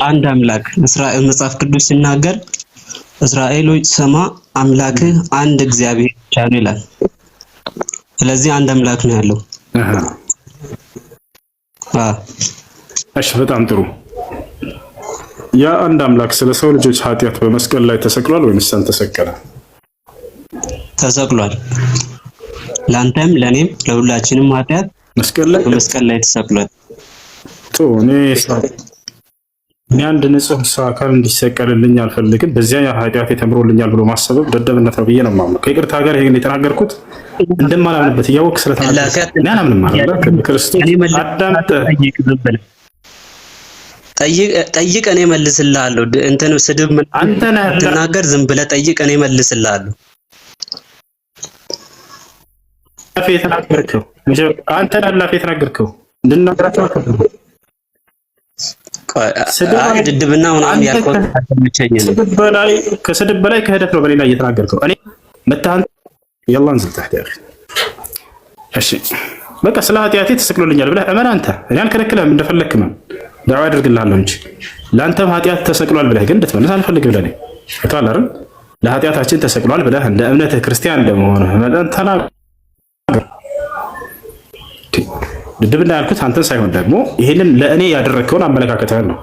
አንድ አምላክ እስራኤል መጽሐፍ ቅዱስ ሲናገር እስራኤሎች ስማ አምላክህ አንድ እግዚአብሔር ብቻ ነው ይላል። ስለዚህ አንድ አምላክ ነው ያለው። እሺ በጣም ጥሩ። ያ አንድ አምላክ ስለ ሰው ልጆች ኃጢአት በመስቀል ላይ ተሰቅሏል ወይስ አልተሰቀለም? ተሰቅሏል። ላንተም ለኔም ለሁላችንም ኃጢአት በመስቀል ላይ ተሰቅሏል። እኔ አንድ ንጹህ ሰው አካል እንዲሰቀልልኝ አልፈልግም፣ በዚያ ኃጢአት ተምሮልኛል ብሎ ማሰብ ደደብነት ነው ብዬ ነው የማምነው። ከይቅርታ ጋር ይሄን የተናገርኩት እንደማላምንበት እያወቅህ ስለተናገርኩ እኔ አላምንም ማለት ነው። ክርስቶስ አዳምጥ ጠይቅ እኔ መልስልሃለሁ። እንትን ስድብ አንተ ነህ ተናገር፣ ዝም ብለህ ጠይቅ እኔ መልስልሃለሁ። አፍ የተናገርከው አንተ ነህ የተናገርከው እንድናገራቸው ድድብና ምናምን ያልከው ከስድብ በላይ ክህደት ነው በሌላ እየተናገርከው። እኔ መታን يلا نزل تحت يا اخي እሺ በቃ ስለ ኃጢአቴ ተሰቅሎልኛል ብለህ እመን። አንተ እኔ አልከለክልህም፣ እንደፈለክ እመን፣ ዳዋ አድርግልሃለሁ እንጂ ለአንተም ኃጢአት ተሰቅሏል ብለህ ግን እንድትመልስ አልፈልግም። ለኔ እቷል አይደል ለኃጢአታችን ተሰቅሏል ብለህ እንደ እምነትህ ክርስቲያን እንደመሆንህ መጠን ተናገር። ድድብና ያልኩት አንተን ሳይሆን ደግሞ ይሄንን ለእኔ ያደረግከውን አመለካከትህን ነው።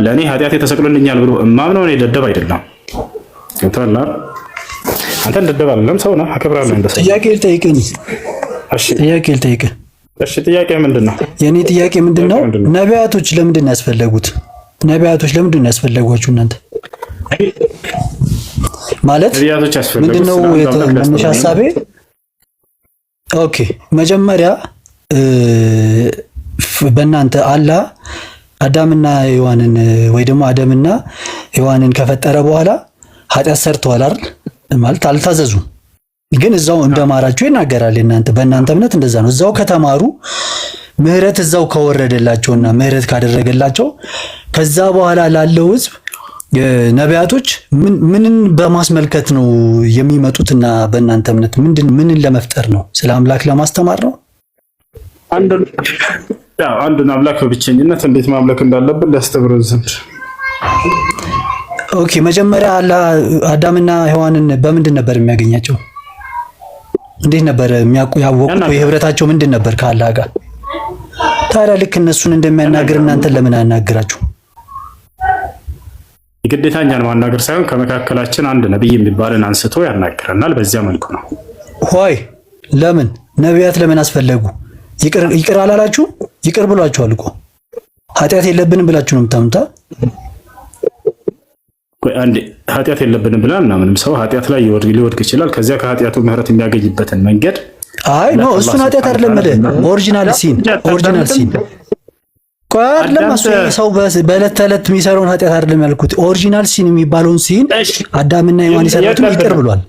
ለእኔ ኃጢአቴ ተሰቅሎልኛል ብሎ እማምነው እኔ ደደብ አይደለም። እቷል አይደል አንተ ደደብ አይደለም፣ ሰው ነህ፣ አከብራለሁ። እንደሰው ጥያቄ ልጠይቅኝ። እሺ ጥያቄ ልጠይቅህ። እሺ ጥያቄ ምንድነው? የኔ ጥያቄ ምንድነው? ነቢያቶች ለምንድን ነው ያስፈለጉት? ነቢያቶች ለምንድን ነው ያስፈልጓችሁ እናንተ? ማለት ምንድነው መነሻ ሐሳቤ? ኦኬ መጀመሪያ በእናንተ አላህ አዳምና ሔዋንን ወይ ደግሞ አዳምና ሔዋንን ከፈጠረ በኋላ ኃጢአት ሰርተዋል አይደል? ማለት አልታዘዙም። ግን እዛው እንደማራቸው ይናገራል። እናንተ በእናንተ እምነት እንደዛ ነው። እዛው ከተማሩ ምህረት እዛው ከወረደላቸውና ምህረት ካደረገላቸው ከዛ በኋላ ላለው ህዝብ ነቢያቶች ምንን በማስመልከት ነው የሚመጡትና በእናንተ እምነት ምንን ለመፍጠር ነው? ስለ አምላክ ለማስተማር ነው? አንዱን አምላክ በብቸኝነት እንዴት ማምለክ እንዳለብን ሊያስተምረን ዘንድ። ኦኬ መጀመሪያ አዳምና ሔዋንን በምንድን ነበር የሚያገኛቸው? እንዴት ነበር ያወቁት? የህብረታቸው ምንድን ነበር ከአላህ ጋር? ታዲያ ልክ እነሱን እንደሚያናግር እናንተን ለምን አያናግራችሁ? የግዴታ እኛን ማናገር ሳይሆን ከመካከላችን አንድ ነብይ የሚባልን አንስቶ ያናግረናል። በዚያ መልኩ ነው። ሆይ ለምን ነቢያት ለምን አስፈለጉ? ይቅር አላላችሁ? ይቅር ብሏችኋል እኮ ኃጢአት የለብንም ብላችሁ ነው የምታምኑት። አንዴ ኃጢአት የለብንም ብለን ምናምንም ሰው ኃጢአት ላይ ሊወድቅ ይችላል። ከዚያ ከኃጢአቱ ምህረት የሚያገኝበትን መንገድ አይ ነው እሱን ኃጢአት አይደለም ኦሪጂናል ሲን ለማሱ ሰው በእለት ተዕለት የሚሰራውን ኃጢአት አይደለም ያልኩት። ኦሪጂናል ሲን የሚባለውን ሲን አዳምና ሔዋን የሰሩትን ይቅር ብሏል።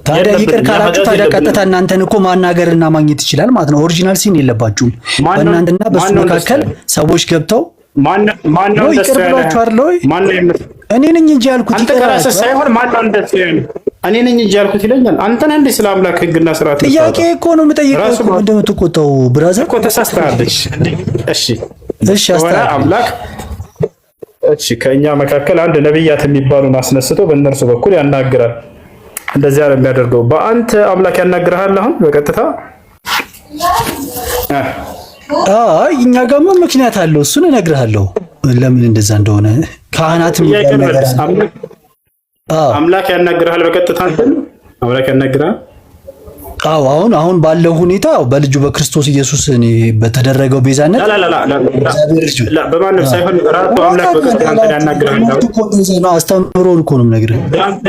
ታዲያ ይቅር ካላችሁ ታዲያ ቀጥታ እናንተን እኮ ማናገርና ማግኘት ይችላል ማለት ነው። ኦሪጂናል ሲን የለባችሁም። በእናንተና በሱ መካከል ሰዎች ገብተው ማን ነው ይቅር ብሏችሁ አይደል ወይ? እኔ ነኝ እንጂ ያልኩት አንተ ከራስህ ሳይሆን ማን ነው እንደዚህ ያለው? እኔ ነኝ እንጂ ያልኩት ይለኛል። አንተ ነህ እንዴ ስለ አምላክ ህግና ስርዓት ጥያቄ እኮ ነው የምጠይቀው እኮ እንደምትቆጣው ብራዘር እኮ ተሳስተሃል። እሺ አምላክ እሺ ከኛ መካከል አንድ ነብያት የሚባሉን አስነስቶ በእነርሱ በኩል ያናግራል። እንደዚህ አይደል የሚያደርገው? በአንተ አምላክ ያናግራል አሁን በቀጥታ እኛ ጋርማ ምክንያት አለው። እሱን እነግርሃለሁ ለምን እንደዛ እንደሆነ። ካህናትም አምላክ ያናግራል በቀጥታ አምላክ ያናግራል። አሁን ባለው ሁኔታ በልጁ በክርስቶስ ኢየሱስ በተደረገው ቤዛነት በማንም ሳይሆን ራሱ አምላክ በቀጥታ ያናግራል። አስተምሮን እኮ ነው የምነግርህ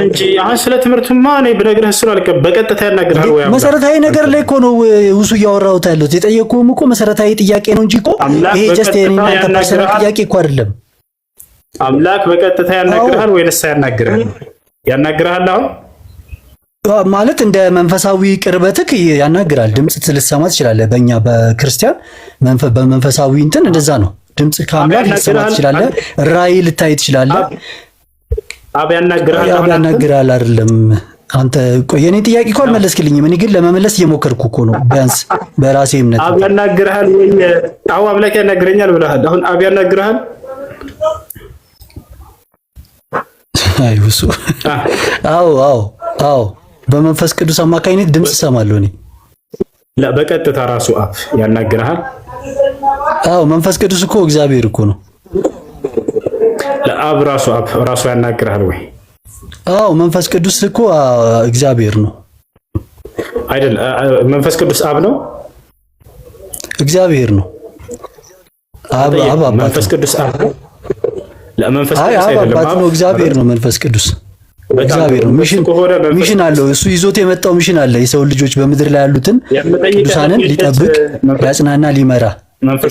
እንጂ አሁን ስለ ትምህርቱማ እኔ ብነግርህ እሱ አልቀ በቀጥታ ያናግራል ወይ? መሰረታዊ ነገር ላይ እኮ ነው ውሱ እያወራሁት ያለሁት። የጠየቁህም እኮ መሰረታዊ ጥያቄ ነው እንጂ እኮ ይሄ ጀስት የኔና ፐርሰናል ጥያቄ እኮ አይደለም። አምላክ በቀጥታ ያናግራል ወይስ ያናግራል? ያናግራል አሁን ማለት እንደ መንፈሳዊ ቅርበትክ ያናግራል። ድምጽ ልትሰማ ትችላለህ። በእኛ በክርስቲያን በመንፈሳዊ እንትን እንደዛ ነው። ድምጽ ከአምላክ ልትሰማ ትችላለህ። ራእይ ልታይ ትችላለህ። አብ ያናግራል አይደለም? አንተ ቆይ የኔ ጥያቄ እኮ አልመለስክልኝም። እኔ ግን ለመመለስ እየሞከርኩ እኮ ነው። ቢያንስ በራሴ እምነት አብ ያናግራል ወይ? አብ አምላክ ያናግረኛል ብለሃል። አሁን አብ ያናግራል አይውሱ አዎ በመንፈስ ቅዱስ አማካኝነት ድምጽ ሰማለሁ እኔ። በቀጥታ ራሱ አብ ያናግርሃል? አዎ መንፈስ ቅዱስ እኮ እግዚአብሔር እኮ ነው። ለአብ ራሱ ያናግርሃል ወይ? አዎ መንፈስ ቅዱስ እኮ እግዚአብሔር ነው አይደል? መንፈስ ቅዱስ አብ ነው? እግዚአብሔር ነው። አብ መንፈስ ቅዱስ አብ ነው? ለመንፈስ ቅዱስ አይደለም፣ አብ ነው። እግዚአብሔር ነው መንፈስ ቅዱስ እግዚአብሔር ነው። ሚሽን አለው እሱ ይዞት የመጣው ሚሽን አለ። የሰው ልጆች በምድር ላይ ያሉትን ቅዱሳንን ሊጠብቅ ሊያጽናና ሊመራ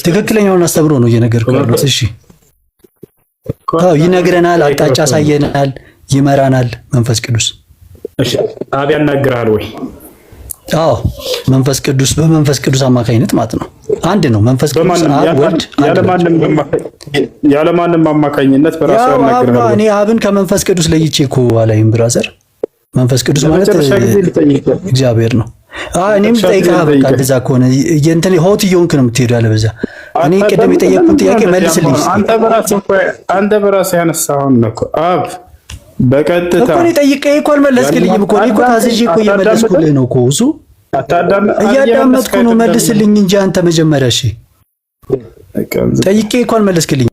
ትክክለኛውን አስተምሮ ነው እየነገርኩህ ያለሁት። እሺ ይነግረናል፣ አቅጣጫ ያሳየናል፣ ይመራናል መንፈስ ቅዱስ። እሺ አብ ያናግራል ወይ? አዎ መንፈስ ቅዱስ በመንፈስ ቅዱስ አማካኝነት ማለት ነው። አንድ ነው መንፈስ ቅዱስ አብ ወልድ ያለ ማንም አማካኝነት በራሱ ያናግራል። እኔ አብን ከመንፈስ ቅዱስ ለይቼ እኮ አላይም ብራዘር። መንፈስ ቅዱስ ማለት እግዚአብሔር ነው። እኔም ጠይቀህ በቃ እንደዛ ከሆነ እንትን ሆት እየሆንክ ነው የምትሄደው። ያለበዛ እኔ ቅድም የጠየቅኩት ጥያቄ መልስልኝ። አንተ በራስህ ያነሳኸውን ነው እኮ አብ በቀጥታ እኮ እኔ ጠይቄህ እኮ አልመለስክልኝም እኮ። እኔ እኮ ታዝዤ እኮ እየመለስኩልህ ነው እኮ። እሱ እያዳመጥኩ ነው፣ መልስልኝ እንጂ አንተ መጀመሪያ። እሺ ጠይቄህ እኮ አልመለስክልኝም።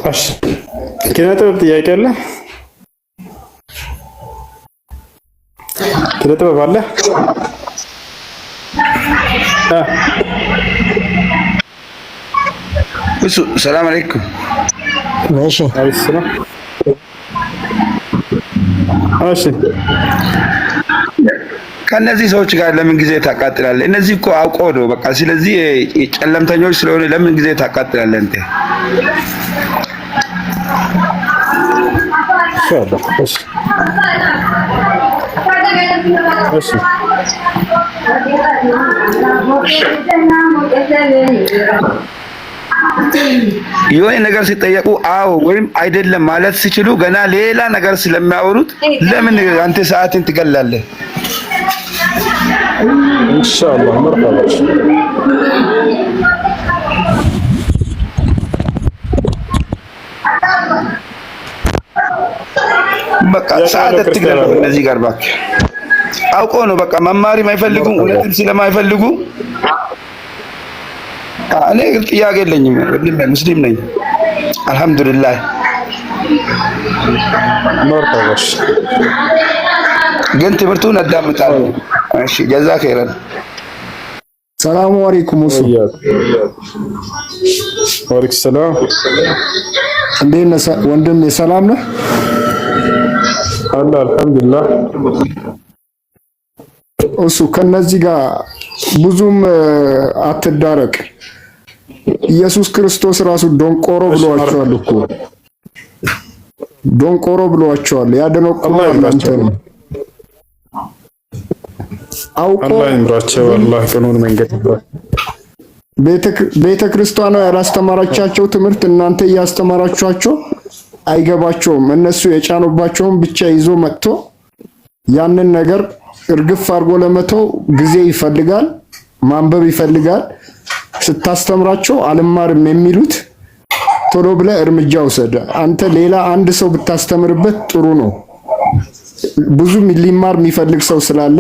እሺ ኪነ ጥበብ ጥያቄ አለ? ኪነ ጥበብ አለ? እሱ ሰላም አለይኩም። እሺ እሺ ከነዚህ ሰዎች ጋር ለምን ጊዜ ታቃጥላለህ? እነዚህ እኮ አውቀው ነው በቃ። ስለዚህ ጨለምተኞች ስለሆነ ለምን ጊዜ ታቃጥላለህ አንተ? የሆነ ነገር ሲጠየቁ አዎ ወይም አይደለም ማለት ሲችሉ ገና ሌላ ነገር ስለሚያወሩት ለምን አንተ ሰዓትን ትገላለህ? ኢንሻአላህ መርሐባ። በቃ ሰዓት ትገላለህ እነዚህ ጋር እባክህ። አውቀው ነው በቃ መማር የማይፈልጉ እውነትን ስለማይፈልጉ። እኔ ጥያቄ የለኝም፣ ሙስሊም ነኝ አልሐምዱሊላህ። መርሐባሽ ግን ትምህርቱን አዳምጣለሁ። እሺ ጀዛክ ኸይረን። ሰላሙ አለይኩም። ወአለይኩም ሰላም። እንዴት ነህ ወንድሜ? ሰላም ነህ? አላህ አልሐምዱሊላህ። እሱ ከነዚህ ጋር ብዙም አትዳረቅ። ኢየሱስ ክርስቶስ ራሱ ዶንቆሮ ብሏቸዋል እኮ ዶንቆሮ ብሏቸዋል። ያደነቆራል አንተ ነው አላህ ይምራቸው። አላህ ቀኑን መንገድ ቤተ ክርስቲያኗ ያላስተማራቻቸው ትምህርት እናንተ እያስተማራችኋቸው አይገባቸውም። እነሱ የጫኑባቸውን ብቻ ይዞ መጥቶ ያንን ነገር እርግፍ አድርጎ ለመተው ጊዜ ይፈልጋል፣ ማንበብ ይፈልጋል። ስታስተምራቸው አልማርም የሚሉት ቶሎ ብለህ እርምጃ ውሰድ። አንተ ሌላ አንድ ሰው ብታስተምርበት ጥሩ ነው። ብዙ ሊማር የሚፈልግ ሰው ስላለ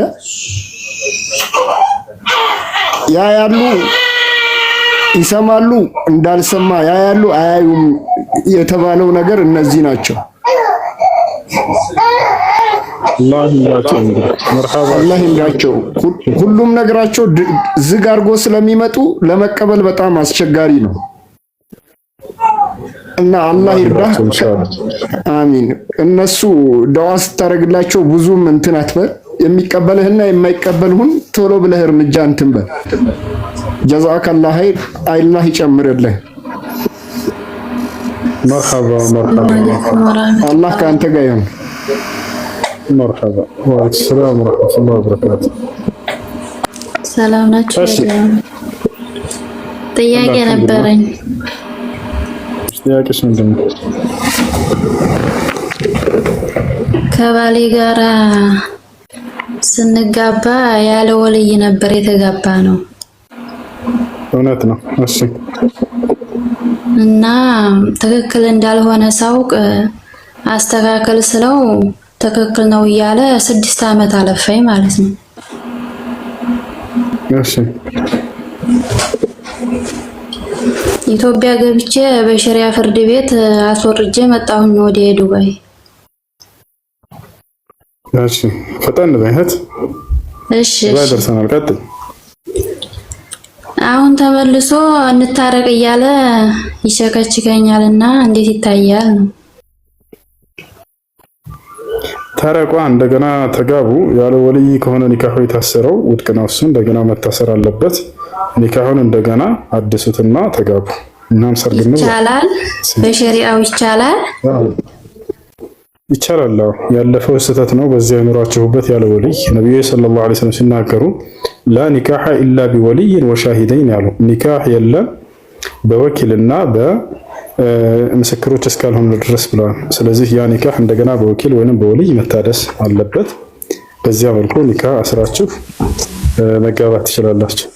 ያያሉ፣ ይሰማሉ፣ እንዳልሰማ ያያሉ፣ አያዩም የተባለው ነገር እነዚህ ናቸው። አላህ ይምራቸው። ሁሉም ነገራቸው ዝግ አድርጎ ስለሚመጡ ለመቀበል በጣም አስቸጋሪ ነው እና አላህ ይርዳህ። አሚን። እነሱ ደዋ ስታደርግላቸው ብዙም እንትን አትበል። የሚቀበልህና የማይቀበልሁን ቶሎ ብለህ እርምጃ እንትን በል። ጀዛከላህ ኸይር። አላህ ይጨምርልህ። መርሐባ መርሐባ። አላህ ከአንተ ጋር ይሁን። መርሐባ። ወአለይኩም ሰላም ወራህመቱላሂ ወበረካቱ። ሰላም ናችሁ? ጥያቄ ነበረኝ። ጥያቄሽ ምንድን ነው? ከባሌ ጋራ ስንጋባ ያለ ወልይ ነበር የተጋባ ነው እውነት ነው። እሺ እና ትክክል እንዳልሆነ ሳውቅ አስተካከል ስለው ትክክል ነው እያለ 6 ዓመት አለፈኝ ማለት ነው። እሺ ኢትዮጵያ ገብቼ በሸሪያ ፍርድ ቤት አስወርጄ መጣሁኝ ወደ ዱባይ። እሺ ፈጠን በይት። እሺ ዱባይ ደርሰናል። ቀጥል። አሁን ተመልሶ እንታረቅ እያለ ይሸከችከኛልና እንዴት ይታያል ነው? ታረቋ እንደገና ተጋቡ። ያለ ወልይ ከሆነ ኒካሁ የታሰረው ውድቅ ነው። እሱ እንደገና መታሰር አለበት። ኒካሁን እንደገና አድሱትና ተጋቡ። እናም ሰርግ ነው ይቻላል። በሸሪዓው ይቻላል። ይቻላል። ያለፈው ስህተት ነው። በዚያ ይኖራችሁበት ያለ ወልይ። ነብዩ ሰለላሁ ዐለይሂ ወሰለም ሲናገሩ ላ ኒካሐ ኢላ ቢወልይን ወሻሂደይን ያሉ ኒካህ የለም በወኪልና በምስክሮች እስካልሆነ ድረስ ብለዋል። ስለዚህ ያ ኒካህ እንደገና በወኪል ወይንም በወልይ መታደስ አለበት። በዚያ መልኩ ኒካህ አስራችሁ መጋባት ትችላላችሁ።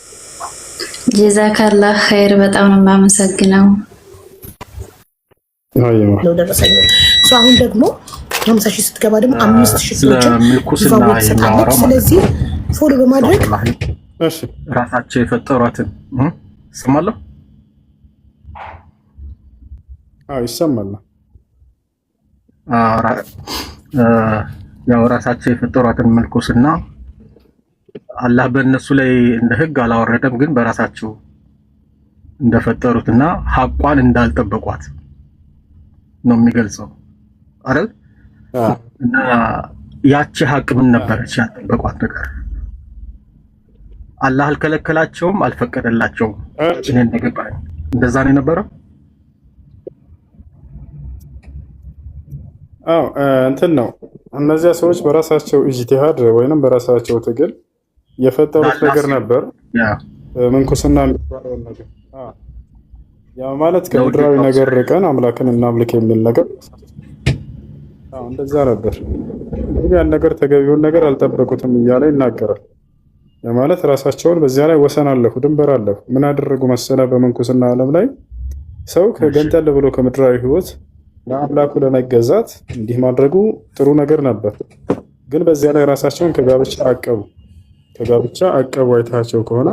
ጀዛከላህ ኸይር። በጣም ነው የማመሰግነው። ነው ደረሰኝ። አሁን ደግሞ 50,000 ስትገባ ደግሞ 5,000 ሰዎችን ይፋወቅ። ስለዚህ ፎሎ በማድረግ እሺ ራሳቸው የፈጠሯትን ስማለሁ። ይሰማል። ያው ራሳቸው የፈጠሯትን ምልኩስና አላህ በእነሱ ላይ እንደ ህግ አላወረደም፣ ግን በራሳቸው እንደፈጠሩትና ሐቋን እንዳልጠበቋት ነው የሚገልጸው አይደል? እና ያቺ ሐቅ ምን ነበረች? ያልጠበቋት ነገር አላህ አልከለከላቸውም፣ አልፈቀደላቸውም። እኔ እንደገባኝ እንደዛ ነው የነበረው። እንትን ነው እነዚያ ሰዎች በራሳቸው ኢጅቲሃድ ወይንም በራሳቸው ትግል የፈጠሩት ነገር ነበር። ምንኩስና የሚባለው ነገር ያ ማለት ከምድራዊ ነገር ርቀን አምላክን እናምልክ የሚል ነገር እንደዛ ነበር። ግን ያን ነገር ተገቢውን ነገር አልጠበቁትም እያለ ይናገራል። ያ ማለት ራሳቸውን በዚያ ላይ ወሰን አለፉ፣ ድንበር አለፉ። ምን አደረጉ መሰለ? በምንኩስና ዓለም ላይ ሰው ከገንጠል ብሎ ከምድራዊ ህይወት ለአምላኩ ለመገዛት እንዲህ ማድረጉ ጥሩ ነገር ነበር። ግን በዚያ ላይ ራሳቸውን ከጋብቻ አቀቡ። ከጋብቻ አቀቡ። አይታቸው ከሆነ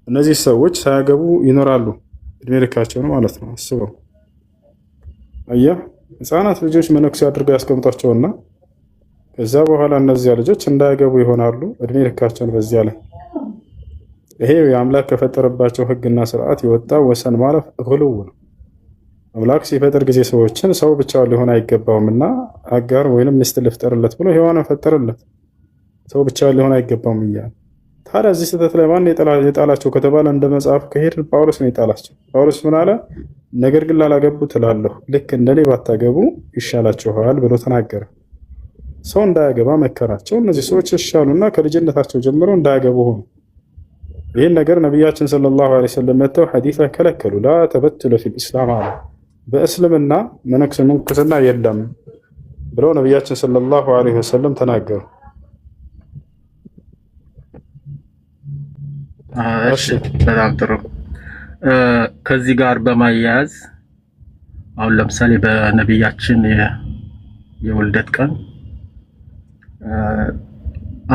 እነዚህ ሰዎች ሳያገቡ ይኖራሉ እድሜ ልካቸውን ማለት ነው። አስበው። አየህ፣ ህፃናት ልጆች መነኩሴ አድርገው ያስቀምጧቸውና ከዛ በኋላ እነዚያ ልጆች እንዳያገቡ ይሆናሉ እድሜ ልካቸውን። በዚያ ላይ ይሄ የአምላክ ከፈጠረባቸው ህግና ስርዓት የወጣ ወሰን ማለፍ ግሉው ነው። አምላክ ሲፈጥር ጊዜ ሰዎችን ሰው ብቻውን ሊሆን አይገባውምና አጋር ወይንም ሚስት ልፍጠርለት ብሎ ሔዋንን ፈጠረለት። ሰው ብቻውን ሊሆን አይገባውም እያለ ታዲያ እዚህ ስህተት ላይ ማን የጣላቸው ከተባለ እንደ መጽሐፍ ከሄድን ጳውሎስ ነው የጣላቸው። ጳውሎስ ምን አለ? ነገር ግን ላላገቡ ትላለሁ፣ ልክ እንደኔ ባታገቡ ይሻላችኋል ብሎ ተናገረ። ሰው እንዳያገባ መከራቸው። እነዚህ ሰዎች ይሻሉና ከልጅነታቸው ጀምሮ እንዳያገቡ ሆኑ። ይህን ነገር ነቢያችን ሰለላሁ ዐለይሂ ወሰለም መጥተው ሐዲስ ላይ ከለከሉ። ላ ተበትለ ፊል ኢስላም አለ፣ በእስልምና ምንኩስና የለም ብለው ነቢያችን ሰለላሁ ዐለይሂ ወሰለም ተናገሩ። እሺ በጣም ጥሩ። ከዚህ ጋር በማያያዝ አሁን ለምሳሌ በነቢያችን የውልደት ቀን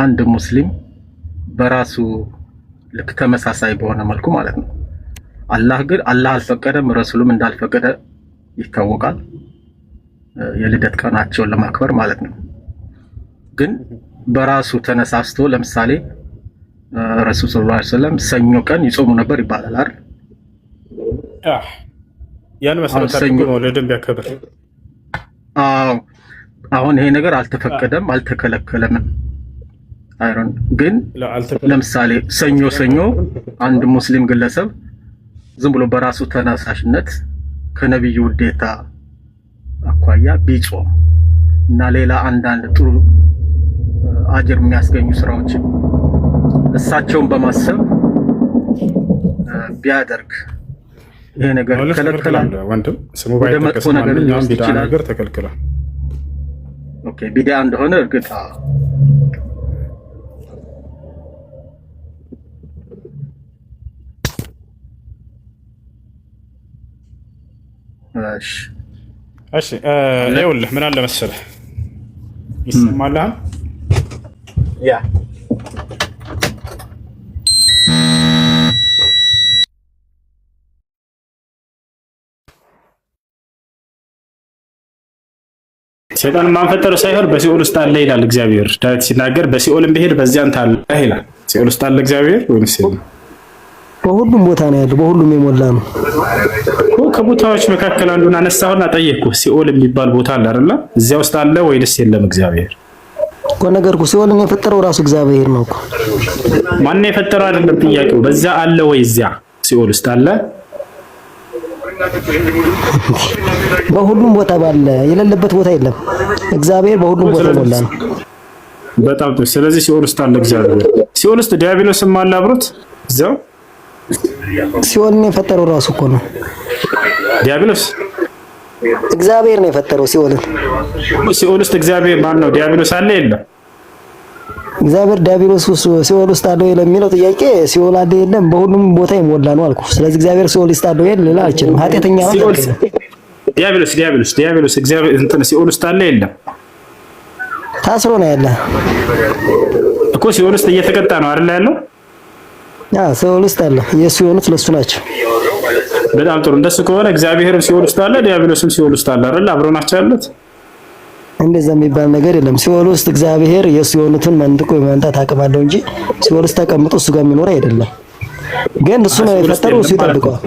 አንድ ሙስሊም በራሱ ልክ ተመሳሳይ በሆነ መልኩ ማለት ነው አላህ አልፈቀደም፣ ረሱሉም እንዳልፈቀደ ይታወቃል። የልደት ቀናቸውን ለማክበር ማለት ነው። ግን በራሱ ተነሳስቶ ለምሳሌ ረሱል ሰለላሁ ዐለይሂ ወሰለም ሰኞ ቀን ይጾሙ ነበር ይባላል አይደል? ያን መሰረት አድርጎ ነው ለደም ቢያከብር። አሁን ይሄ ነገር አልተፈቀደም፣ አልተከለከለም አይሮን። ግን ለምሳሌ ሰኞ አንድ ሙስሊም ግለሰብ ዝም ብሎ በራሱ ተነሳሽነት ከነብዩ ውዴታ አኳያ ቢጾም እና ሌላ አንዳንድ ጥሩ አጅር የሚያስገኙ ስራዎችን እሳቸውን በማሰብ ቢያደርግ ይሄ ነገር ተከለከላል። ወንድም ስሙ ባይጠቀስ ማንኛውም ቢድዓ ነገር ተከልክሏል። ኦኬ ቢድዓ እንደሆነ እርግጥ እሺ ይኸውልህ ምን አለ መሰለህ ይሰማል ያ ሰይጣን ማንፈጠሩ ሳይሆን በሲኦል ውስጥ አለ ይላል እግዚአብሔር። ዳዊት ሲናገር በሲኦልም ብሄድ በዚያ አንተ አለ ይላል። ሲኦል ውስጥ አለ እግዚአብሔር ወይስ በሁሉም ቦታ ነው ያለው? በሁሉም የሞላ ነው። ከቦታዎች መካከል አንዱን አነሳሁና ጠየቅኩህ። ሲኦል የሚባል ቦታ አለ አይደል? እዚያ ውስጥ አለ ወይስ የለም እግዚአብሔር? እኮ ነገርኩህ። ሲኦልን የፈጠረው ራሱ እግዚአብሔር ነው እኮ። ማን የፈጠረው አይደለም ጥያቄው። በዛ አለ ወይ እዚያ ሲኦል ውስጥ አለ? በሁሉም ቦታ ባለ የሌለበት ቦታ የለም። እግዚአብሔር በሁሉም ቦታ ሞላ ነው። በጣም ጥሩ። ስለዚህ ሲኦል ውስጥ አለ እግዚአብሔር። ሲኦል ውስጥ ዲያብሎስም አለ አብሮት እዛው። ሲኦልን የፈጠረው ራሱ እኮ ነው ዲያብሎስ። እግዚአብሔር ነው የፈጠረው ሲኦልን። ሲኦል ውስጥ እግዚአብሔር ማን ነው? ዲያብሎስ አለ የለም? እግዚአብሔር ዲያብሎስ ሲኦል ውስጥ አለ ለሚለው ጥያቄ ሲኦል አለ የለም? በሁሉም ቦታ የሞላ ነው አልኩ። ስለዚህ እግዚአብሔር ሲኦል ውስጥ አለ የለም ልል አልችልም። ኃጢአተኛ ነው ዲያብሎስ እግዚአብሔር እንትን ሲኦል ውስጥ አለ የለም? ታስሮ ነው ያለ እኮ። ሲኦል ውስጥ እየተቀጣ ነው አይደል ያለው? ሲኦል ውስጥ አለ። የሱ የሆኑት ለሱ ናቸው። በጣም ጥሩ። እንደሱ ከሆነ እግዚአብሔርም ሲኦል ውስጥ አለ፣ ዲያብሎስም ሲኦል ውስጥ አለ አይደል? አብረው ናቸው ያሉት። እንደዛ የሚባል ነገር የለም። ሲኦል ውስጥ እግዚአብሔር የሱ የሆኑትን መንጥቆ የማንጣት አቅም አለው እንጂ ሲኦል ውስጥ ተቀምጦ እሱ ጋር የሚኖር አይደለም። ግን እሱ ነው የፈጠረው፣ እሱ ይጠብቀዋል።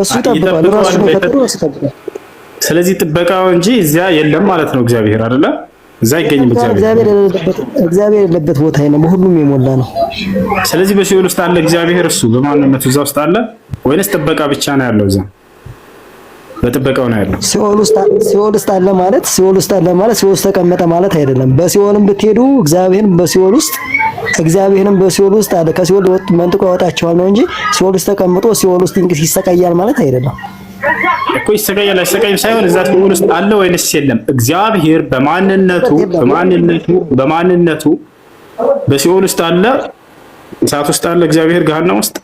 እሱ ይጠብቀዋል፣ ራሱ ነው የፈጠረው፣ እሱ ይጠብቀዋል። ስለዚህ ጥበቃው እንጂ እዚያ የለም ማለት ነው እግዚአብሔር አይደለ? እዛ አይገኝም እግዚአብሔር የሌለበት ቦታ ነው፣ በሁሉም የሞላ ነው። ስለዚህ በሲኦል ውስጥ አለ እግዚአብሔር። እሱ በማንነቱ እዛ ውስጥ አለ ወይንስ ጥበቃ ብቻ ነው ያለው? እዛ በጥበቃው ነው ያለው። ሲኦል ውስጥ አለ ማለት ሲኦል ውስጥ ተቀመጠ ማለት አይደለም። በሲኦልም ብትሄዱ እግዚአብሔርም በሲኦል ውስጥ አለ። ከሲኦል መንጥቆ ያወጣቸዋል ነው እንጂ ሲኦል ውስጥ ተቀምጦ ሲኦል ውስጥ ይሰቃያል ማለት አይደለም እኮ። ይሰቃያል አይሰቃይም ሳይሆን እዛ ሲኦል ውስጥ አለ ወይንስ የለም? እግዚአብሔር በማንነቱ በሲኦል ውስጥ አለ፣ እሳት ውስጥ አለ እግዚአብሔር ገሃነም ውስጥ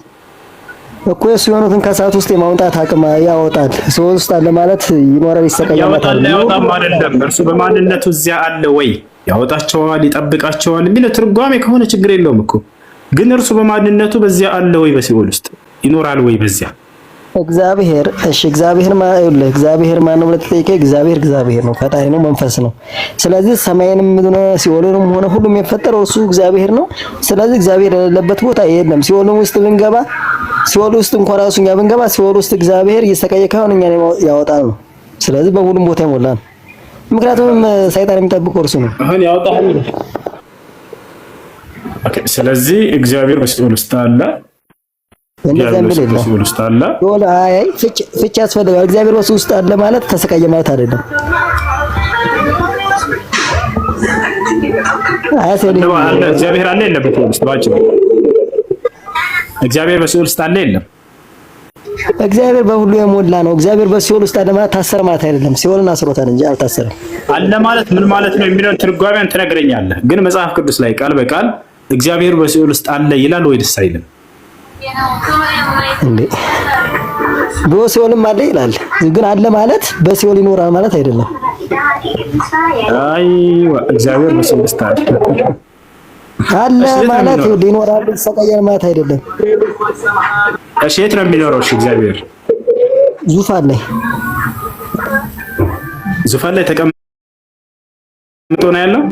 እኮ። የሱ የሆኑትን ከእሳት ውስጥ የማውጣት አቅም ያወጣል። ሲኦል ውስጥ አለ ማለት ይኖራል፣ ይሰቃያል ማለት አይደለም። እርሱ በማንነቱ እዚያ አለ ወይ? ያወጣቸዋል፣ ይጠብቃቸዋል የሚለው ትርጓሜ ከሆነ ችግር የለውም እኮ። ግን እርሱ በማንነቱ በዚያ አለ ወይ? በሲኦል ውስጥ ይኖራል ወይ በዚያ? እግዚአብሔር እግዚአብሔር ማን ነው ብለህ ተጠይቀህ፣ እግዚአብሔር ነው፣ ፈጣሪ ነው፣ መንፈስ ነው። ስለዚህ ሰማይንም ሲኦልንም ሆነ ሁሉም የፈጠረው እሱ እግዚአብሔር ነው። ስለዚህ እግዚአብሔር የሌለበት ቦታ የለም። ሲኦል ውስጥ ብንገባ፣ ሲኦል ውስጥ እንኳን ራሱ እኛ ብንገባ፣ ሲኦል ውስጥ እግዚአብሔር እየሰቃየ ከሆነ እኛን ያወጣል ነው። ስለዚህ በሁሉም ቦታ ይሞላ ነው። ምክንያቱም ሰይጣን የሚጠብቀው እርሱ ነው። አሁን ያወጣል። ኦኬ። ስለዚህ እግዚአብሔር በሲኦል ውስጥ አለ። ሲኦል ውስጥ አለ። ፍች ያስፈልጋል። እግዚአብሔር በሱ ውስጥ አለ ማለት ተሰቃየ ማለት አይደለም። እግዚአብሔር አለ የለበት ውስጥ ባጭሩ እግዚአብሔር በሲኦል ውስጥ አለ የለም? እግዚአብሔር በሁሉ የሞላ ነው። እግዚአብሔር በሲኦል ውስጥ አለ ማለት ታሰረ ማለት አይደለም። ሲኦልን አስሮታል እንጂ አልታሰረም። አለ ማለት ምን ማለት ነው የሚለውን ትርጓሜውን ትነግረኛለህ። ግን መጽሐፍ ቅዱስ ላይ ቃል በቃል እግዚአብሔር በሲኦል ውስጥ አለ ይላል ወይስ አይልም? እንዴ በሲኦልም አለ ይላል። ግን አለ ማለት በሲኦል ይኖራል ማለት አይደለም። አይዋ እግዚአብሔር በሲኦል ውስጥ አለ ማለት ይኖራል ይሰቃያል ማለት አይደለም። እሺ የት ነው የሚኖረው? እሺ እግዚአብሔር ዙፋን ላይ ተቀምጦ ነው ያለው።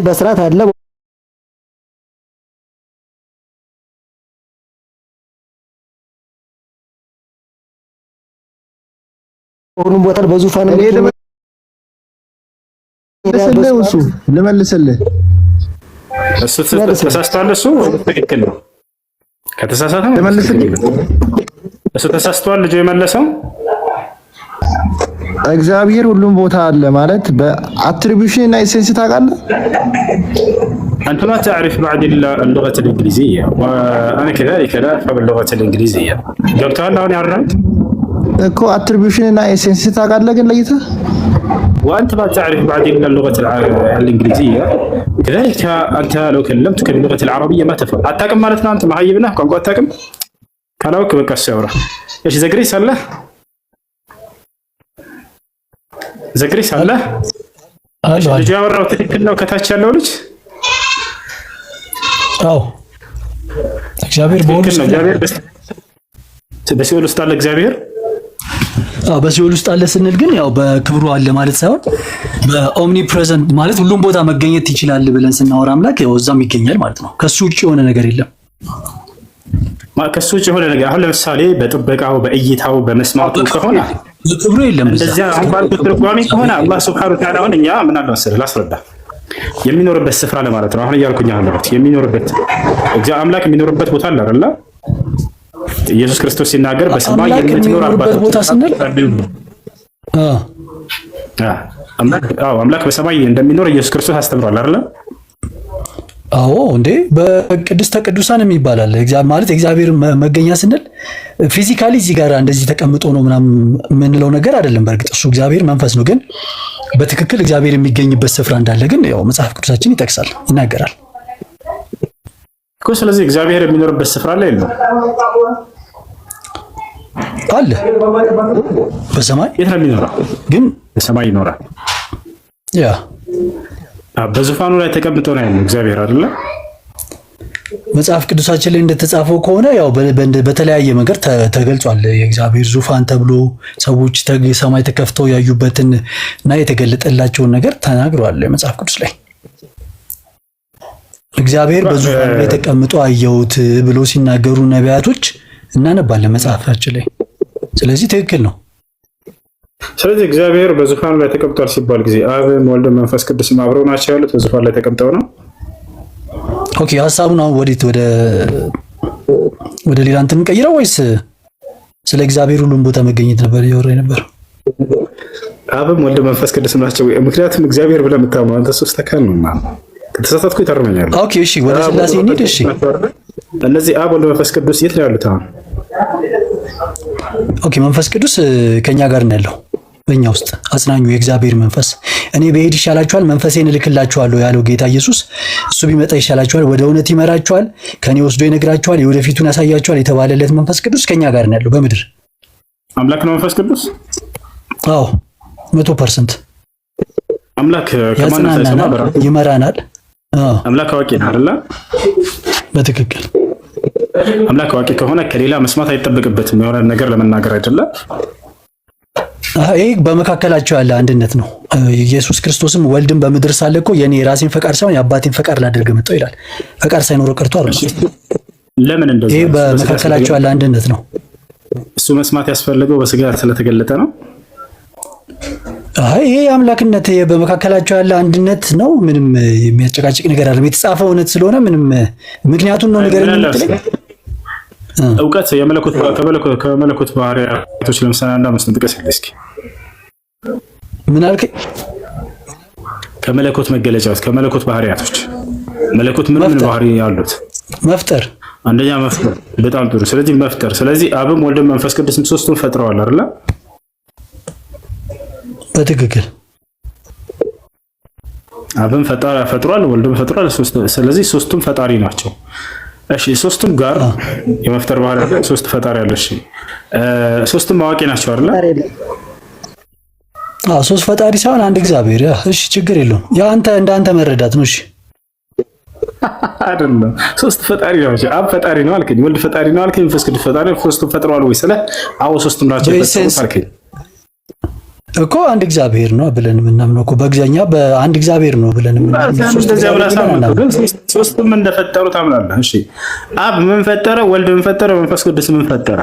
በስርዓት አለ። ሁሉም ቦታ በዙፋን ልመልስልህ። እሱ ተሳስቷል። እሱ ትክክል ነው። ከተሳሳተ ልመልስልህ። እሱ ተሳስቷል። ልጁ የመለሰው እግዚአብሔር ሁሉም ቦታ አለ ማለት በአትሪቢዩሽን እና ኤሴንስ ታውቃለህ? أنت ما تعرف بعد إلا اللغة الإنجليزية وأنا كذلك لا أفهم اللغة الإنجليزية. قلتها لنا أنا عرفت እኮ አትሪቢዩሽን እና ኤሴንስ ታውቃለህ ግን ለይተህ وأنت ما تعرف بعد إلا اللغة الإنجليزية كذلك أنت لو كلمتك باللغة العربية ما تفهم. أتاكم مالتنا أنت معيبنا كم قلت أتاكم كلاوك بقى السورة إيش زكريس الله زكريس الله الجواب تذكر لو كتاتش اللولج أو እግዚአብሔር በሁሉ እግዚአብሔር በሲኦል ውስጥ አለ እግዚአብሔር በሲኦል ውስጥ አለ ስንል ግን ያው በክብሩ አለ ማለት ሳይሆን በኦምኒ ፕሬዘንት ማለት ሁሉም ቦታ መገኘት ይችላል ብለን ስናወራ አምላክ ያው እዛም ይገኛል ማለት ነው። ከሱ ውጪ የሆነ ነገር የለም። ከሱ ውጪ የሆነ ነገር አሁን ለምሳሌ በጥበቃው በእይታው በመስማቱ ከሆነ ክብሩ የለም። እንደዚያ እንኳን በትርጓሜ ከሆነ አላህ Subhanahu Wa Ta'ala አሁን እኛ ምን አለ መሰለህ ላስረዳ የሚኖርበት ስፍራ ለማለት ነው። አሁን እያልኩኝ አለበት የሚኖርበት እግዚአብሔር አምላክ የሚኖርበት ቦታ አለ አይደል? ኢየሱስ ክርስቶስ ሲናገር በሰማይ የምትኖር አባት ቦታ ስንል አምላክ በሰማይ እንደሚኖር ኢየሱስ ክርስቶስ አስተምሯል አይደል? አዎ እንዴ በቅድስተ ቅዱሳን የሚባላል እግዚአብሔር ማለት እግዚአብሔር መገኛ ስንል ፊዚካሊ እዚህ ጋር እንደዚህ ተቀምጦ ነው ምናምን የምንለው ነገር አይደለም። በእርግጥ እሱ እግዚአብሔር መንፈስ ነው፣ ግን በትክክል እግዚአብሔር የሚገኝበት ስፍራ እንዳለ ግን ያው መጽሐፍ ቅዱሳችን ይጠቅሳል ይናገራል እኮ። ስለዚህ እግዚአብሔር የሚኖርበት ስፍራ ላይ የለም አለ። በሰማይ የት ነው የሚኖረው? ግን በሰማይ ይኖራል። ያ በዙፋኑ ላይ ተቀምጦ ነው ያለው እግዚአብሔር አይደለ? መጽሐፍ ቅዱሳችን ላይ እንደተጻፈው ከሆነ ያው በተለያየ መንገድ ተገልጿል። የእግዚአብሔር ዙፋን ተብሎ ሰዎች ሰማይ ተከፍተው ያዩበትን እና የተገለጠላቸውን ነገር ተናግሯል መጽሐፍ ቅዱስ ላይ። እግዚአብሔር በዙፋኑ ላይ ተቀምጦ አየሁት ብሎ ሲናገሩ ነቢያቶች እናነባለን መጽሐፋችን ላይ። ስለዚህ ትክክል ነው። ስለዚህ እግዚአብሔር በዙፋኑ ላይ ተቀምጧል ሲባል ጊዜ አብም ወልድም መንፈስ ቅዱስም አብረው ናቸው ያሉት በዙፋኑ ላይ ተቀምጠው ነው። ኦኬ ሐሳቡን አሁን ወደ ሌላ እንትን እንቀይረው ወይስ ስለ እግዚአብሔር ሁሉም ቦታ መገኘት ነበር ያወራኝ ነበር? አብም ወልድም መንፈስ ቅዱስም ናቸው። ምክንያቱም እግዚአብሔር ብለህ የምታምነው አንተ ሶስት አካል ነው ማለት ከተሳሳትኩ ይተርመኛል። ኦኬ እሺ ወደ ስላሴ እንሂድ። እሺ እነዚህ አብ ወልድ መንፈስ ቅዱስ የት ነው ያሉት አሁን? ኦኬ መንፈስ ቅዱስ ከኛ ጋር ነው ያለው በእኛ ውስጥ አጽናኙ የእግዚአብሔር መንፈስ። እኔ በሄድ ይሻላችኋል መንፈሴን እልክላችኋለሁ ያለው ጌታ ኢየሱስ እሱ ቢመጣ ይሻላችኋል፣ ወደ እውነት ይመራችኋል፣ ከኔ ወስዶ ይነግራችኋል፣ የወደፊቱን ያሳያችኋል የተባለለት መንፈስ ቅዱስ ከኛ ጋር ነው ያለው በምድር። አምላክ ነው መንፈስ ቅዱስ? አዎ 100% አምላክ ከማን ተሰማራ ይመራናል። አምላክ አዋቂ ነው አይደል? በትክክል አምላክ አዋቂ ከሆነ ከሌላ መስማት አይጠበቅበትም የሆነ ነገር ለመናገር አይደለም። ይሄ በመካከላቸው ያለ አንድነት ነው። ኢየሱስ ክርስቶስም ወልድም በምድር ሳለ እኮ የኔ የራሴን ፈቃድ ሳይሆን የአባቴን ፈቃድ ላደርግ መጣሁ ይላል። ፈቃድ ሳይኖረው ቀርቶ አይደለም። ለምን እንደዚህ? ይሄ በመካከላቸው ያለ አንድነት ነው። እሱ መስማት ያስፈልገው በስጋ ስለተገለጠ ነው። ይሄ አምላክነት በመካከላቸው ያለ አንድነት ነው። ምንም የሚያጨቃጭቅ ነገር አይደለም። የተጻፈው እውነት ስለሆነ ምንም ምክንያቱም ነው ነገር የምትለኝ እውቀት ከመለኮት ባህሪያቶች ለምሳሌ አንድ አምስት ጥቀስ እስኪ። ምን አልከኝ? ከመለኮት መገለጫዎች ከመለኮት ባህሪያቶች መለኮት ምን ባህሪ ያሉት? መፍጠር። አንደኛ መፍጠር። በጣም ጥሩ። ስለዚህ መፍጠር። ስለዚህ አብም ወልድም መንፈስ ቅዱስም ሶስቱም ፈጥረዋል አይደል? በትክክል አብም ፈጥሯል፣ ወልድም ፈጥሯል። ስለዚህ ሶስቱም ፈጣሪ ናቸው። እሺ ሶስቱም ጋር የመፍጠር ባህሪ አለ። ሶስት ፈጣሪ አለ። እሺ ሶስቱም አዋቂ ናቸው አይደል? ሶስት ፈጣሪ ሳይሆን አንድ እግዚአብሔር። እሺ ችግር የለውም። ያ እንዳንተ መረዳት ነው። እሺ አይደለም ሶስት ፈጣሪ ናቸው። አብ ፈጣሪ ነው አልከኝ፣ ወልድ ፈጣሪ ነው አልከኝ፣ መንፈስ ቅዱስ ፈጣሪ ነው። ሶስቱም ፈጥረዋል ወይ ስለ አዎ ሶስቱም ናቸው የፈጠሩት አልከኝ እኮ አንድ እግዚአብሔር ነው ብለን የምናምነው እኮ በእግዚአኛ በአንድ እግዚአብሔር ነው ብለን የምናምነው ግን ሶስቱም እንደፈጠሩ ታምናለህ። እሺ አብ ምን ፈጠረ? ወልድ ምን ፈጠረ? መንፈስ ቅዱስ ምን ፈጠረ?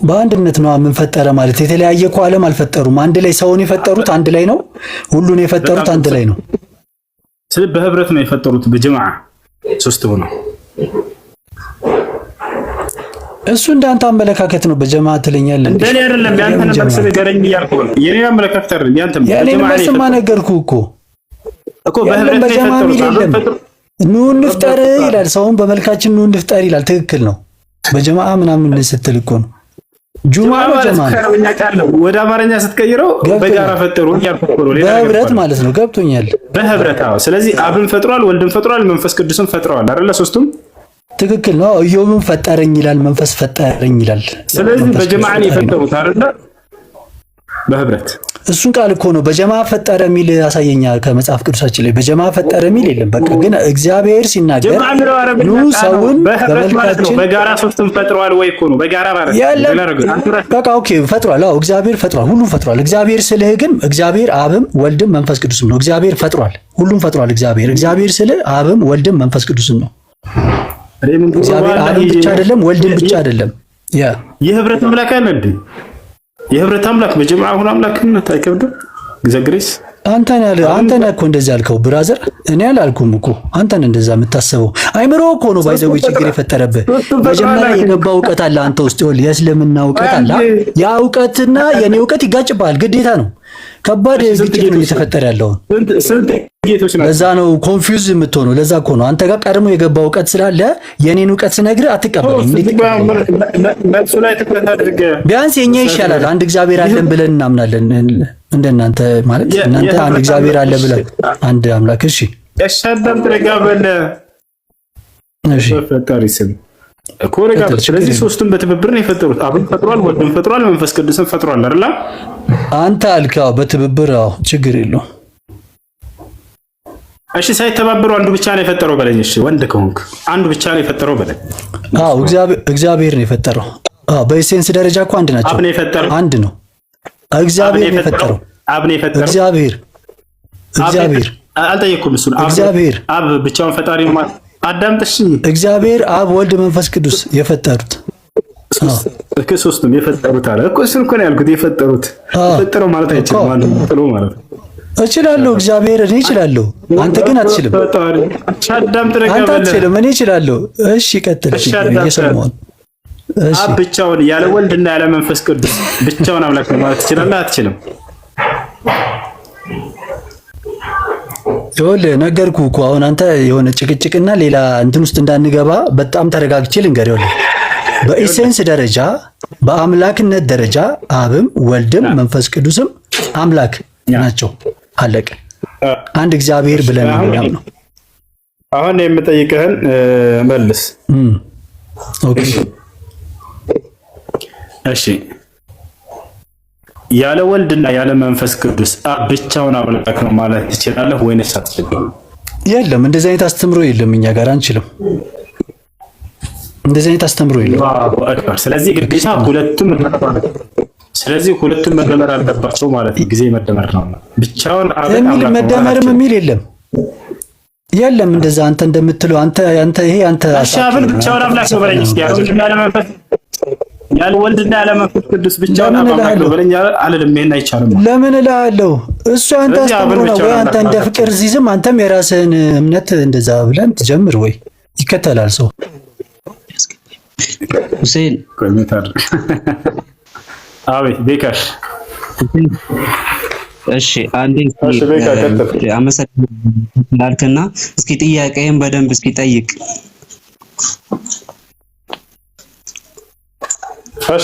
በአንድነት ነው ምን ፈጠረ ማለት። የተለያየ እኮ ዓለም አልፈጠሩም። አንድ ላይ ሰውን የፈጠሩት አንድ ላይ ነው። ሁሉን የፈጠሩት አንድ ላይ ነው። ስለዚህ በህብረት ነው የፈጠሩት በጀማዓ ሶስት ሆነው። እሱ እንዳንተ አመለካከት ነው። በጀማዓ ትለኛለህ እንዴ? እንደኔ አይደለም። ያንተን መልስ ንገረኝ እያልኩ ነው። የኔ አመለካከት አይደለም ያንተም። የኔ መልስማ ነገርኩህ እኮ እኮ በህብረት የለም። ኑ እንፍጠር ይላል። ሰውን በመልካችን ኑ እንፍጠር ይላል። ትክክል ነው። በጀማዓ ምናምን ስትል እኮ ነው ጁማ ነው። ጀማዓ ወደ አማርኛ ስትቀይረው በጋራ ፈጠሩ በህብረት ማለት ነው። ገብቶኛል። በህብረት አዎ። ስለዚህ አብን ፈጥሯል፣ ወልድን ፈጥሯል፣ መንፈስ ቅዱስን ፈጥሯል አይደለ? ሶስቱም ትክክል ነው። ኢዮብን ፈጠረኝ ይላል፣ መንፈስ ፈጠረኝ ይላል። ስለዚህ በጀማዓ ነው የፈጠሩት አይደለ? በህብረት እሱን ቃል እኮ ነው በጀማዓ ፈጠረ የሚል ያሳየኛ ከመጽሐፍ ቅዱሳችን ላይ በጀማዓ ፈጠረ የሚል የለም። በቃ ግን እግዚአብሔር ሲናገር ኑ ሰውን በመልካችን በጋራ ሶስቱም ፈጥሯል ወይ እኮ ነው በጋራ ማለት ነው። በቃ ኦኬ ፈጥሯል። አዎ እግዚአብሔር ፈጥሯል፣ ሁሉም ፈጥሯል። እግዚአብሔር ስልህ ግን እግዚአብሔር አብም ወልድም መንፈስ ቅዱስም ነው። እግዚአብሔር ፈጥሯል፣ ሁሉም ፈጥሯል። እግዚአብሔር ስልህ አብም ወልድም መንፈስ ቅዱስም ነው። እግዚአብሔር አብም ብቻ አይደለም፣ ወልድም ብቻ አይደለም። የህብረት አምላክ አለ እንዴ? የህብረት አምላክ በጀማዓ ሁሉ አምላክነት አይከብድም? ግዘግሬስ አንተ ነህ እኮ እንደዛ ያልከው ብራዘር፣ እኔ አላልኩም እኮ። አንተ ነህ እንደዛ የምታስበው። አይምሮ እኮ ነው ባይዘው ችግር የፈጠረብህ። መጀመሪያ የገባ እውቀት አለ አንተ ውስጥ ይኸውልህ፣ የእስልምና እውቀት አለ። ያ እውቀትና የኔ እውቀት ይጋጭብሃል፣ ግዴታ ነው። ከባድ ግጭት ነው እየተፈጠረ ያለው። ለዛ ነው ኮንፊውዝ የምትሆነው። ለዛ እኮ ነው አንተ ጋር ቀድሞ የገባ እውቀት ስላለ የኔን እውቀት ስነግርህ አትቀበልም። ቢያንስ የኛ ይሻላል። አንድ እግዚአብሔር አለን ብለን እናምናለን። እንደናንተ ማለት እናንተ አንድ እግዚአብሔር አለ ብለን አንድ አምላክ። እሺ ያሻደም ተረጋበለ። እሺ ፈጣሪ ስም እኮ ረጋበለ። ስለዚህ ሶስቱም በትብብር ነው የፈጠሩት። አብን ፈጥሯል፣ ወልድን ፈጥሯል፣ መንፈስ ቅዱስን ፈጥሯል አይደል? አንተ አልካው በትብብር አዎ፣ ችግር የለውም። እሺ ሳይተባበሩ አንዱ ብቻ ነው የፈጠረው በለኝ። እሺ ወንድ ከሆንክ አንዱ ብቻ ነው የፈጠረው በለኝ። አዎ እግዚአብሔር ነው የፈጠረው። አዎ በኢሴንስ ደረጃ እኮ አንድ ናቸው። አብ ነው የፈጠረው፣ አንድ ነው። እግዚአብሔር ነው የፈጠረው። አብ ነው የፈጠረው። እግዚአብሔር አልጠየኩም። እሱን እግዚአብሔር አብ ብቻውን ፈጣሪ ነው ማለት አዳምጥሽ። እግዚአብሔር አብ ወልድ መንፈስ ቅዱስ የፈጠሩት ሶስቱም የፈጠሩት አለ እኮ። እሱን እኮ ነው ያልኩት። የፈጠረው ማለት አይችልም ማለት ነው ማለት ነው። እችላለሁ እግዚአብሔር እኔ እችላለሁ፣ አንተ ግን አትችልም። አንተ አትችልም፣ እኔ እችላለሁ። እሺ ቀጥል። እየሰማሁ አብ ብቻውን ያለ ወልድና ያለ መንፈስ ቅዱስ ብቻውን አምላክ ነው ማለት ትችላለህ? አትችልም። ይኸውልህ ነገርኩህ እኮ አሁን አንተ የሆነ ጭቅጭቅና ሌላ እንትን ውስጥ እንዳንገባ በጣም ተረጋግቼ ልንገርህ። ይኸውልህ በኢሴንስ ደረጃ በአምላክነት ደረጃ አብም ወልድም መንፈስ ቅዱስም አምላክ ናቸው። አለቀ። አንድ እግዚአብሔር ብለን ነው። አሁን የምጠይቅህን መልስ። ኦኬ እሺ ያለ ወልድና ያለ መንፈስ ቅዱስ አብ ብቻውን አምላክ ነው ማለት ትችላለህ ወይንስ አትችልም? የለም እንደዚህ አይነት አስተምሮ የለም። እኛ ጋር አንችልም። እንደዚህ አይነት አስተምሮ የለም። ስለዚህ ግዴታ ሁለቱም መደመር አለባቸው ማለት ነው። ጊዜ መደመር ነው። ብቻውን የሚል መደመርም የሚል የለም። እንደዛ አንተ እንደምትለው አንተ ይሄ አንተ አሻብን ብቻውን አምላክ ነው በለኝ። ያለ ወልድና ያለ መንፈስ ቅዱስ ብቻውን አምላክ ነው በለኝ አልልም። ይሄን አይቻልም። ለምን እላለሁ? እሱ አንተ አስተምሮ ነው ወይ አንተ እንደ ፍቅር ዚዝም አንተም የራስህን እምነት እንደዛ ብለን ትጀምር ወይ ይከተላል ሰው ሁሴን ኮሜንታር አቤት ቤካሽ እሺ አንዴ አመሰግናለሁና እስኪ ጥያቄን በደንብ እስኪ ጠይቅ። እሺ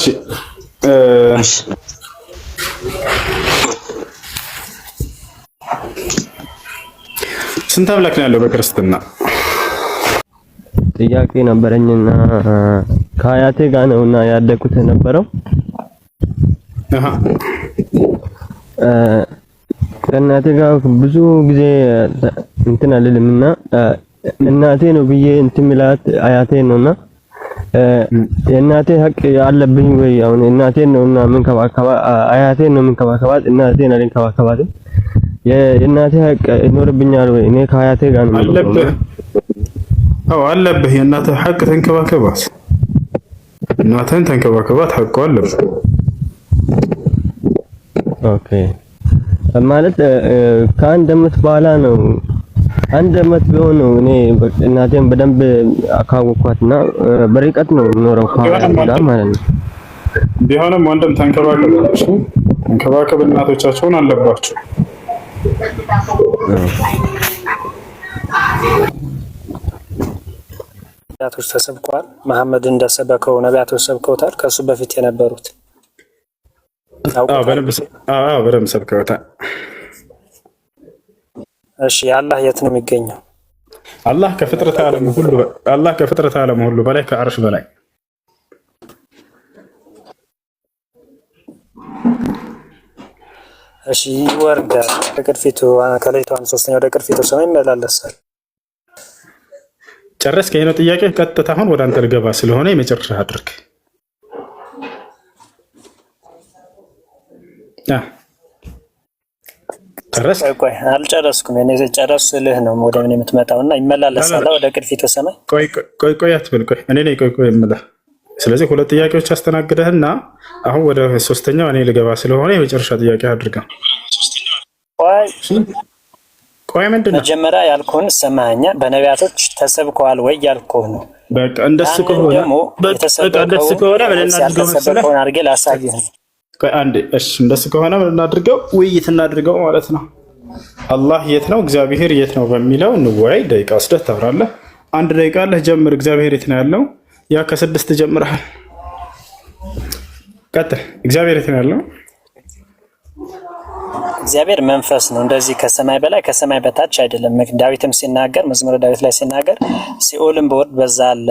ስንት አምላክ ነው ያለው በክርስትና? ጥያቄ ነበረኝና ከአያቴ ጋር ነውና ያደኩት የነበረው ከእናቴ ጋር ብዙ ጊዜ እንትን አልልምና እናቴ ነው ብዬ እንትን ሚላት አያቴ ነውና የእናቴ ሀቅ አለብኝ ወይ? አሁን እናቴ ነውና ምን ከባከባ አያቴ ነው ምን ከባከባት እናቴን አለኝ ከባከባት የእናቴ ሀቅ ይኖርብኛል ወይ? እኔ ከአያቴ ጋር ነው አለብህ። አዎ አለብህ። የእናትህ ሀቅ ተንከባከባት፣ እናትህን ተንከባከባት፣ ሀቁ አለብህ። ኦኬ ማለት ከአንድ ዓመት በኋላ ነው። አንድ ዓመት ቢሆን ነው እኔ እናቴን በደንብ አካወኳትና በርቀት ነው ኖረው ካወራ ማለት ነው። ቢሆንም ወንድም ተንከባከብ፣ እናቶቻቸውን አለባቸው። ነቢያቶች ተሰብከዋል። መሐመድ እንደሰበከው ነቢያቶች ሰብከውታል። ከሱ በፊት የነበሩት በደንብ ሰብከውታል። እሺ አላህ የት ነው የሚገኘው? አላህ ከፍጥረት ዓለም ሁሉ በላይ ከአርሽ በላይ እሺ ይወርዳል። ከቅርፊቱ ከሌሊቱ 1/3 ወደ ቅርፊቱ ሰማይ ይመላለሳል። ጨረስክ? ይሄ ነው ጥያቄ። ቀጥታ አሁን ወደ አንተ ልገባ ስለሆነ የመጨረሻ አድርግ። ጨረስክ? ቆይ አልጨረስኩም። እኔ ጨረስ ስልህ ነው ወደ ምን የምትመጣውና ይመላለሳል ወደ ቅርፊቱ ሰማይ። ቆይ አትበል። ቆይ እኔ ነኝ ቆይ የምልህ። ስለዚህ ሁለት ጥያቄዎች አስተናግደህና አሁን ወደ ሶስተኛው እኔ ልገባ ስለሆነ የመጨረሻ ጥያቄ አድርጋ። ቆይ ምንድን ነው መጀመሪያ ያልኩህን ሰማኸኛ? በነቢያቶች ተሰብከዋል ወይ ያልኩህ ነው። በቃ እንደሱ ከሆነ ምን እናድርገው መሰለህ? አድርጌ ላሳይህ ነው። ቆይ አንዴ። እሺ እንደሱ ከሆነ ምን እናድርገው? ውይይት እናድርገው ማለት ነው። አላህ የት ነው እግዚአብሔር የት ነው በሚለው እንወያይ። ደቂቃ ወስደህ ታወራለህ። 1 ደቂቃ አለህ፣ ጀምር። እግዚአብሔር የት ነው ያለው? ያ ከ6 ጀምረሃል። ቀጥል። እግዚአብሔር የት ነው ያለው? እግዚአብሔር መንፈስ ነው። እንደዚህ ከሰማይ በላይ ከሰማይ በታች አይደለም። ዳዊትም ሲናገር መዝሙረ ዳዊት ላይ ሲናገር ሲኦልም በወርድ በዛ አለ፣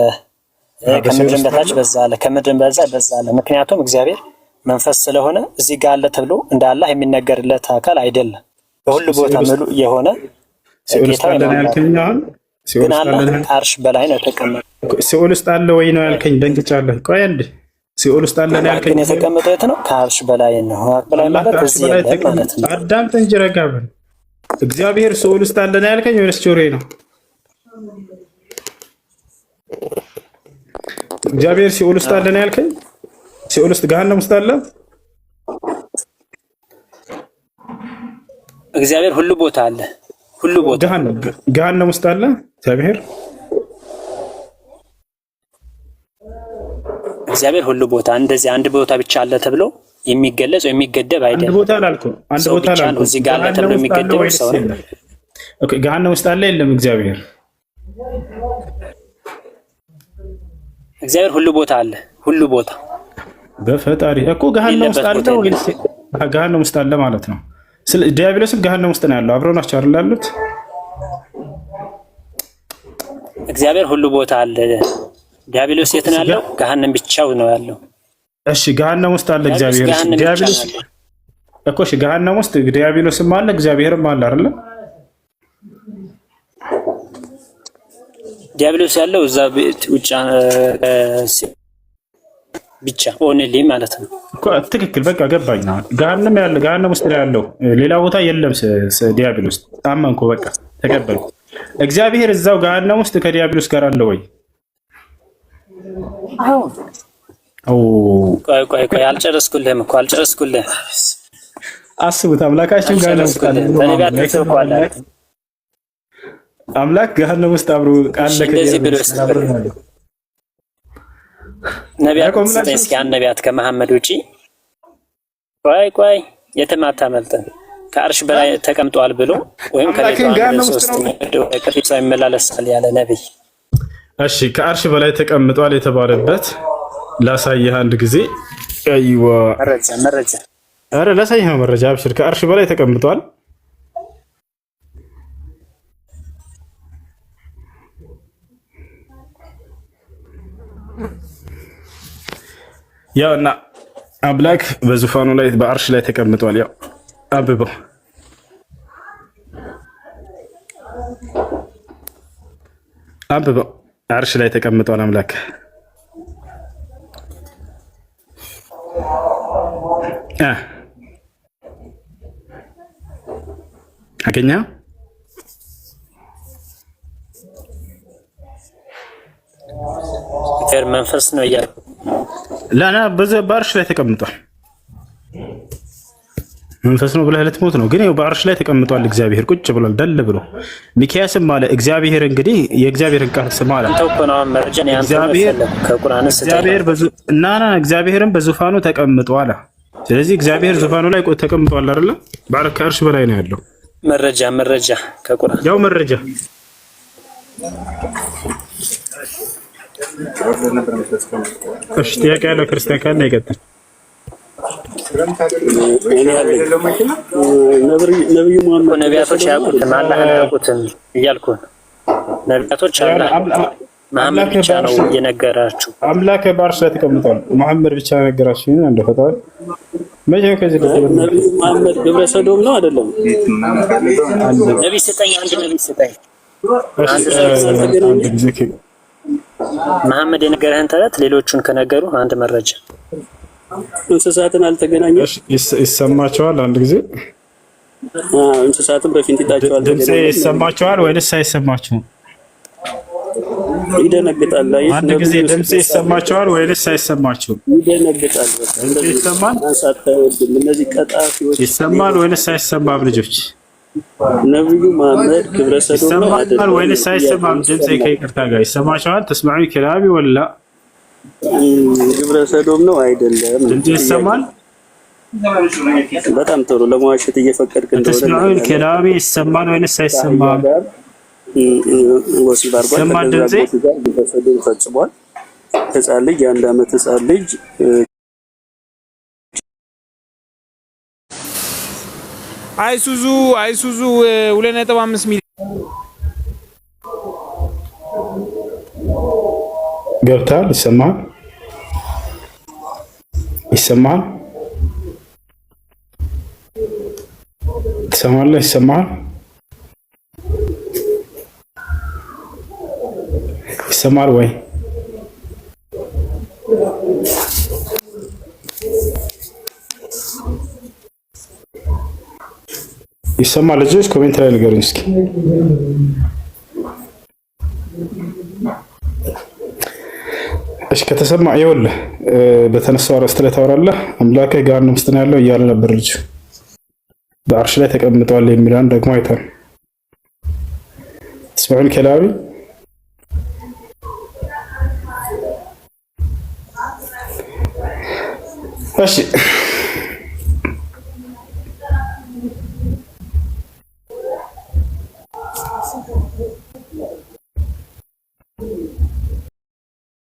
ከምድርም በታች በዛ አለ፣ ከምድርም በዛ በዛ አለ። ምክንያቱም እግዚአብሔር መንፈስ ስለሆነ እዚህ ጋር አለ ተብሎ እንደ አላህ የሚነገርለት አካል አይደለም። በሁሉ ቦታ ምሉእ የሆነ ጌታ ነው። ግን አላህ ከአርሽ በላይ ነው የተቀመጠው። ሲኦል ውስጥ አለ ወይ ነው ያልከኝ? ደንግጫለሁ። ቆይ አንዴ። ሲኦል ውስጥ አለ ነው ያልከኝ? የተቀመጠው የት ነው? ከአርሽ በላይ ነው። በላይ ማለት እዚህ ያለ ማለት ነው። አዳምጥ እንጂ ረጋ በል። እግዚአብሔር ሲኦል ውስጥ አለ ነው ያልከኝ ወይስ ጆሮዬ ነው? እግዚአብሔር ሲኦል ውስጥ አለ ነው ያልከኝ? ሲኦል ውስጥ ገሃነም ውስጥ አለ? እግዚአብሔር ሁሉ ቦታ አለ። ሁሉ ቦታ ገሃነም ውስጥ አለ እግዚአብሔር? እግዚአብሔር ሁሉ ቦታ እንደዚህ አንድ ቦታ ብቻ አለ ተብሎ የሚገለጽ ወይ የሚገደብ አይደለም። አንድ ቦታ አላልኩም። አንድ ቦታ አላልኩም። እዚህ ጋር አለ ተብሎ የሚገደብ ሰው ነው። ኦኬ፣ ገሃነም ውስጥ አለ የለም? እግዚአብሔር ሁሉ ቦታ አለ። ሁሉ ቦታ በፈጣሪ እኮ ገሃነም ውስጥ አለ ወይስ ገሃነም ውስጥ አለ ማለት ነው? ዲያብሎስም ገሃነም ውስጥ ነው ያለው። አብረው ናቸው አይደል ያሉት? እግዚአብሔር ሁሉ ቦታ አለ። ዲያብሎስ የት ነው ያለው? ገሃነም ብቻው ነው ያለው። እሺ ገሃነም ውስጥ አለ እግዚአብሔር። ዲያብሎስ እኮ እሺ ገሃነም ውስጥ ዲያብሎስም አለ እግዚአብሔርም አለ አይደል? ዲያብሎስ ያለው እዛ ቤት ውጭ ብቻ ኦንሊ ማለት ነው እኮ። ትክክል፣ በቃ ገባኝ። ገሃነም ያለ ገሃነም ውስጥ ነው ያለው፣ ሌላ ቦታ የለም ዲያብሎስ። አመንኩ፣ በቃ ተቀበልኩ። እግዚአብሔር እዛው ገሃነም ውስጥ ከዲያብሎስ ጋር አለ ወይ? ቆይ አልጨረስኩልህም እኮ አልጨረስኩልህም። አስቡት፣ አምላካችን ገሃነም ውስጥ አለ። አምላክ ገሃነም ውስጥ አብሮ ቃል ከዲያብሎስ ነቢያት ስጠኝ እስኪ አንድ ነቢያት ከመሐመድ ውጪ። ቆይ የትም አታመልጥም። ከአርሽ በላይ ተቀምጧል ብሎ ወይም ከቅርፊቱ ይመላለሳል ያለ ነብይ። እሺ ከአርሽ በላይ ተቀምጧል የተባለበት ላሳየህ አንድ ጊዜ። አይዋ መረጃ አረ ላሳየህ ነው መረጃ። አብሽር፣ ከአርሽ በላይ ተቀምጧል። ያው እና አምላክ በዙፋኑ ላይ በአርሽ ላይ ተቀምጧል። ያው አብበው አርሽ ላይ ተቀምጧል አምላክ። አገኛ መንፈስ ነው እያሉ ላና በአርሽ ላይ ተቀምጧል። መንፈስ ነው ብለህ ልትሞት ነው። ግን ይኸው በአርሽ ላይ ተቀምጧል እግዚአብሔር ቁጭ ብሏል ደል ብሎ። ሚኪያስም አለ እግዚአብሔር እንግዲህ የእግዚአብሔርን ቃል ስማ አለ። እግዚአብሔርም በዙፋኑ ተቀምጧል። ስለዚህ እግዚአብሔር ዙፋኑ ላይ ተቀምጧል አይደለ? ከአርሽ በላይ ነው ያለው። መረጃ ከቁርአን ያው መረጃ እሺ ጥያቄ ያለው ክርስቲያን ካለ ይቀጥል። ነብዩ መሐመድ ነቢያቶች ያውቁትን አላህን ያውቁትን እያልኩ ነቢያቶች መሐመድ ብቻ ነው የነገራችሁ። አምላክ በአርሽ ላይ ተቀምጧል። መሐመድ ብቻ ነገራችሁ እንደፈታው መቼ ከዚህ ነብዩ መሐመድ ግብረ ሰዶም ነው አይደለም? ነብይ ስጠኝ፣ አንድ ነብይ ስጠኝ። መሐመድ የነገረህን ተረት ሌሎቹን ከነገሩ አንድ መረጃ። እንስሳትን አልተገናኘም? ይሰማቸዋል? አንድ ጊዜ እንስሳትን በፊንጢጣቸው ድምጼ ይሰማቸዋል ወይስ አይሰማቸውም? ይደነግጣል። አንድ ጊዜ ድምጼ ይሰማቸዋል ወይስ አይሰማቸውም? ይደነግጣል። ይሰማል? እነዚህ ቀጣፊዎች ይሰማል ወይስ አይሰማም? ልጆች ነብዩ መሐመድ ግብረ ሰዶም ነው አይደለም? ይሰማል ወይስ አይሰማም? ድምጼ ከይቅርታ ጋር ይሰማቸዋል? ተስማዑ ከላሚ ወላ ግብረ ሰዶም ነው አይደለም? ድምጼ ይሰማል? በጣም ጥሩ። ለመዋሸት እየፈቀድክ እንደሆነ ተስማዑ ከላሚ ይሰማል ወይስ አይሰማም? ወሲብ አርጓል። ግብረ ሰዶም ፈጽሟል። ህፃን ልጅ የ1 ዓመት ህፃን ልጅ አይሱዙ 2.5 ሚሊዮን ገብታል። ይሰማል? ትሰማለህ? ይሰማል ወይ? ይሰማል? ልጆች ኮሜንት ላይ ንገሩኝ እስኪ። እሺ ከተሰማ ይኸውልህ በተነሳው አርዕስት ላይ ታወራለህ። አምላክህ ገሃነም ውስጥ ነው ያለው እያለ ነበር ልጁ። በአርሽ ላይ ተቀምጧል የሚለውን ደግሞ አይተን ተስማዑን ከላሚ እሺ